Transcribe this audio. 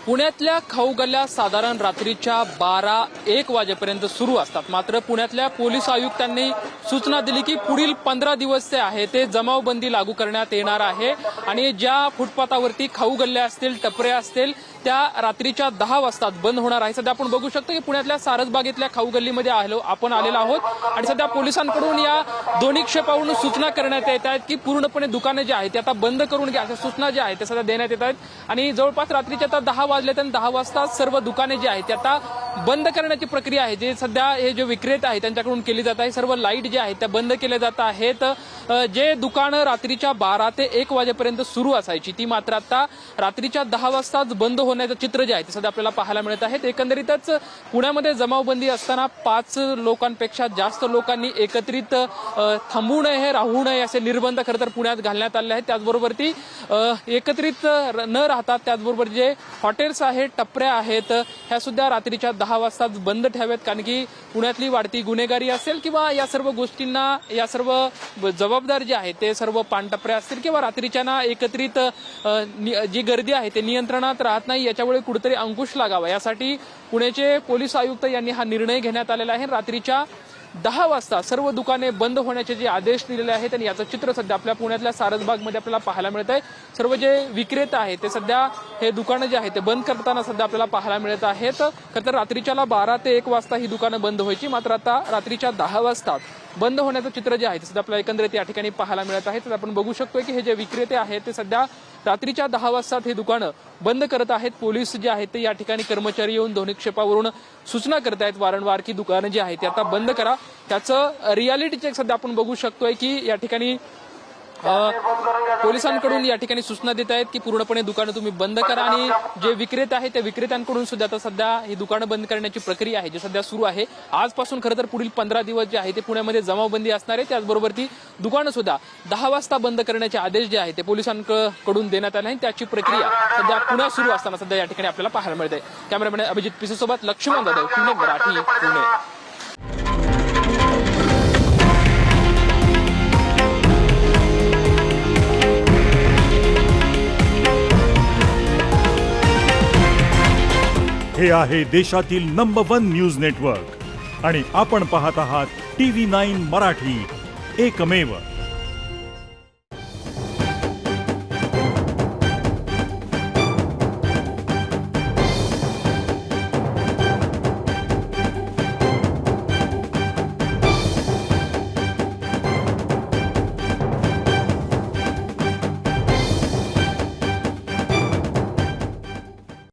पुण्यातल्या खाऊ गल्ल्या साधारण रात्रीच्या 12-1 वाजेपर्यंत सुरू असतात। मात्र पुण्यातल्या पोलीस आयुक्तांनी सूचना दिली की पुढील 15 दिवस जे आहे ते जमावबंदी लागू करण्यात येणार आहे आणि ज्या फुटपाथावरती खाऊ गल्ल्या असतील, टपऱ्या असतील, त्या रात्रीच्या 10 वाजता बंद होणार आहे। सध्या आपण बघू शकतो की पुण्यातल्या सारसबागेतल्या खाऊ गल्लीमध्ये आपण आलेलो आहोत आणि सध्या पोलिसांकडून या दोन्ही क्षेपावरून सूचना करण्यात येत आहेत की पूर्णपणे दुकाने जे आहेत ते आता बंद करून घ्या, अशा सूचना ज्या आहेत त्या सध्या देण्यात येत आहेत आणि जवळपास रात्रीच्या आता 10 वाजले तर 10 वाजता सर्व दुकाने जी आहेत ते आता बंद करण्याची प्रक्रिया आहे। जे सध्या हे जे विक्रेते आहेत त्यांच्याकडून केली जात आहे, सर्व लाईट जे आहेत त्या बंद केल्या जात आहेत। जे दुकानं रात्रीच्या 12 ते 1 वाजेपर्यंत सुरू असायची ती मात्र आता रात्रीच्या 10 वाजताच बंद होण्याचं चित्र जे आहे ते सध्या आपल्याला पाहायला मिळत आहे। एकंदरीतच पुण्यामध्ये जमावबंदी असताना 5 लोकांपेक्षा जास्त लोकांनी एकत्रित थांबू नये, हे राहू नये असे निर्बंध खरं तर पुण्यात घालण्यात आले आहेत। त्याचबरोबर ती एकत्रित न राहतात, त्याचबरोबर जे हॉटेल्स आहेत, टपऱ्या आहेत, ह्या सुद्धा रात्रीच्या 10 वाजताच बंद ठेवाव्यात, कारण की पुण्यातली वाढती गुन्हेगारी असेल किंवा या सर्व गोष्टींना या सर्व जबाबदार जे आहे ते सर्व पानटपऱ्या असतील किंवा रात्रीच्या ना एकत्रित जी गर्दी आहे ते नियंत्रणात राहत नाही, याच्यामुळे कुठेतरी अंकुश लागावा यासाठी पुण्याचे पोलीस आयुक्त यांनी हा निर्णय घेण्यात आलेला आहे। रात्रीच्या 10 वाजता सर्व दुकाने बंद होण्याचे जे आदेश दिलेले आहेत आणि याचं चित्र सध्या आपल्या पुण्यातल्या सारसबागमध्ये आपल्याला पाहायला मिळत आहे। सर्व जे विक्रेते आहेत ते सध्या हे दुकानं जे आहेत ते बंद करताना सध्या आपल्याला पाहायला मिळत आहेत। खरं तर रात्रीच्याला 12 ते 1 वाजता ही दुकानं बंद व्हायची, मात्र आता रात्रीच्या 10 वाजता बंद होण्याचं चित्र जे आहे ते सध्या आपल्याला एकंदरीत या ठिकाणी पाहायला मिळत आहे। तर आपण बघू शकतो की हे जे विक्रेते आहेत ते सध्या रात्रीच्या 10 वाजता हे दुकानं बंद करत आहेत। पोलीस जे आहेत ते या ठिकाणी कर्मचारी येऊन दोन्ही क्षेपावरून सूचना करत आहेत वारंवार की दुकानं जी आहेत ते आता बंद करा। त्याचं रियालिटी चेक सध्या आपण बघू शकतोय की या ठिकाणी पोलिसांकडून या ठिकाणी सूचना देत आहेत की पूर्णपणे दुकानं तुम्ही बंद करा आणि जे विक्रेते आहेत त्या विक्रेत्यांकडून सुद्धा आता सध्या ही दुकानं बंद करण्याची प्रक्रिया आहे जी सध्या सुरू आहे। आजपासून खरं तर पुढील 15 दिवस जे आहे ते पुण्यामध्ये जमावबंदी असणार आहे। त्याचबरोबर ती दुकानं सुद्धा 10 वाजता बंद करण्याचे आदेश जे आहे ते पोलिसांकडून देण्यात आले आहेत, त्याची प्रक्रिया सध्या पुण्यात सुरू असताना सध्या या ठिकाणी आपल्याला पाहायला मिळते। कॅमेरामॅन अभिजित पिसे सोबत लक्ष्मण जाधव, पुणे मराठी, पुणे। हे आहे देशातील नंबर 1 न्यूज नेटवर्क आणि आपण पाहत आहात TV9 मराठी, एकमेव।